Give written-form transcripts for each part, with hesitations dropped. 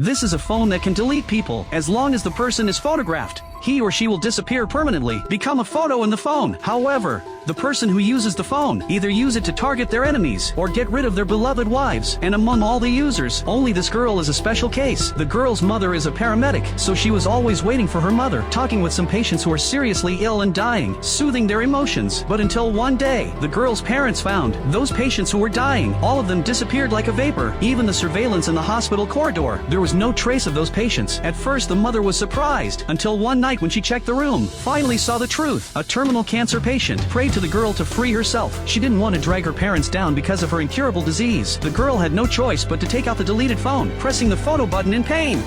This is a phone that can delete people as long as the person is photographed. He or she will disappear permanently, become a photo in the phone. However, the person who uses the phone either use it to target their enemies or get rid of their beloved wives. And among all the users, only this girl is a special case. The girl's mother is a paramedic, so she was always waiting for her mother, talking with some patients who are seriously ill and dying, soothing their emotions. But until one day, the girl's parents found those patients who were dying, all of them disappeared like a vapor. Even the surveillance in the hospital corridor, there was no trace of those patients. At first, the mother was surprised, until one night when she checked the room, finally saw the truth. A terminal cancer patient prayed to the girl to free herself. She didn't want to drag her parents down because of her incurable disease. The girl had no choice but to take out the deleted phone, pressing the photo button in pain.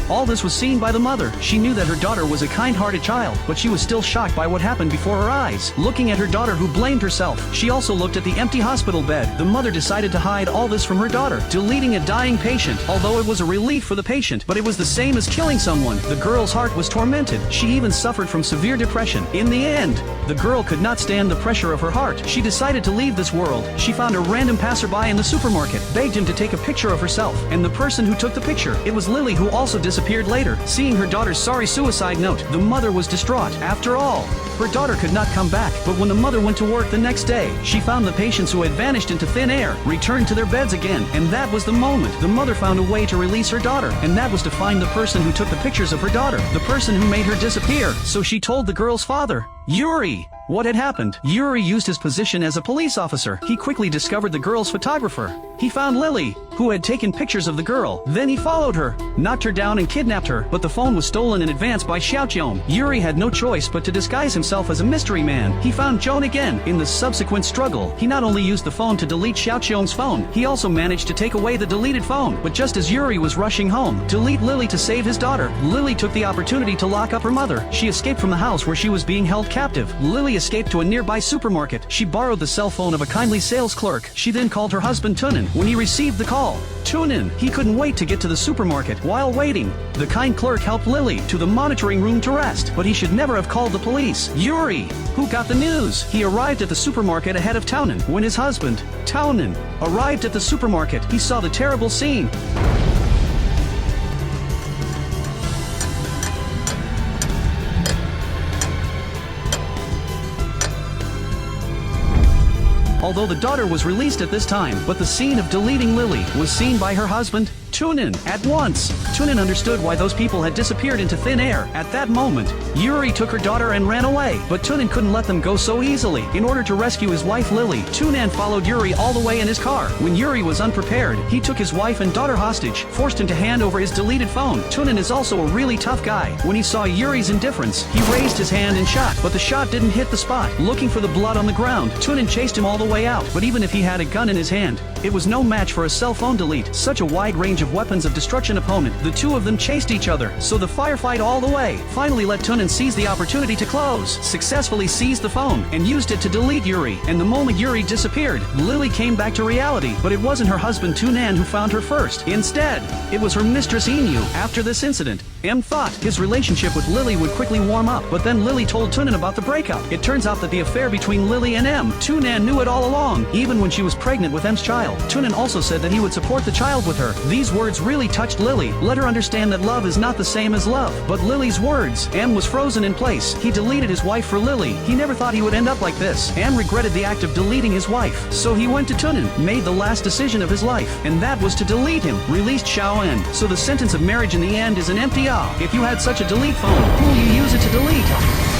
All this was seen by the mother. She knew that her daughter was a kind-hearted child, but she was still shocked by what happened before her eyes. Looking at her daughter who blamed herself, she also looked at the empty hospital bed. The mother decided to hide all this from her daughter, deleting a dying patient. Although it was a relief for the patient, but it was the same as killing someone. The girl's heart was tormented. She even suffered from severe depression. In the end, the girl could not stand the pressure of her heart. She decided to leave this world. She found a random passerby in the supermarket, begged him to take a picture of herself, and the person who took the picture, it was Lily, who also disappeared later. Seeing her daughter's sorry suicide note, the mother was distraught. After all, her daughter could not come back. But when the mother went to work the next day, she found the patients who had vanished into thin air returned to their beds again. And that was the moment the mother found a way to release her daughter, and that was to find the person who took the pictures of her daughter, the person who made her disappear. So she told the girl's father, Yuri, what had happened. Yuri used his position as a police officer. He quickly discovered the girl's photographer. He found Lily, who had taken pictures of the girl. Then he followed her, knocked her down and kidnapped her. But the phone was stolen in advance by Xiaoqiong. Yuri had no choice but to disguise himself as a mystery man. He found Joan again. In the subsequent struggle, he not only used the phone to delete Xiaoqiong's phone, he also managed to take away the deleted phone. But just as Yuri was rushing home to lead Lily to save his daughter, Lily took the opportunity to lock up her mother. She escaped from the house where she was being held captive. Lily escaped to a nearby supermarket. She borrowed the cell phone of a kindly sales clerk. She then called her husband Tunin. When he received the call, Tunin, he couldn't wait to get to the supermarket. While waiting, the kind clerk helped Lily to the monitoring room to rest, but he should never have called the police. Yuri, who got the news, he arrived at the supermarket ahead of Tunin. When his husband, Tunin, arrived at the supermarket, he saw the terrible scene. Although the daughter was released at this time, but the scene of deleting Lily was seen by her husband, Tunin. At once, Tunin understood why those people had disappeared into thin air. At that moment, Yuri took her daughter and ran away, but Tunin couldn't let them go so easily. In order to rescue his wife Lily, Tunin followed Yuri all the way in his car. When Yuri was unprepared, he took his wife and daughter hostage, forced him to hand over his deleted phone. Tunin is also a really tough guy. When he saw Yuri's indifference, he raised his hand and shot, but the shot didn't hit the spot. Looking for the blood on the ground, Tunin chased him all the way out, but even if he had a gun in his hand, it was no match for a cell phone delete. Such a wide range of weapons of destruction opponent. The two of them chased each other, so the firefight all the way finally let Tunin seize the opportunity to close, successfully seized the phone, and used it to delete Yuri. And the moment Yuri disappeared, Lily came back to reality, but it wasn't her husband Tunan who found her first. Instead, it was her mistress Inu. After this incident, M thought his relationship with Lily would quickly warm up, but then Lily told Tunan about the breakup. It turns out that the affair between Lily and M, Tunan knew it all along, even when she was pregnant with M's child. Tunan also said that he would support the child with her. These words really touched Lily, let her understand that love is not the same as love. But Lily's words, M was frozen in place. He deleted his wife for Lily. He never thought he would end up like this. M regretted the act of deleting his wife. So he went to Tunan, made the last decision of his life, and that was to delete him, released Xiaoen. So the sentence of marriage in the end is an empty ah. If you had such a delete phone, who will you use it to delete?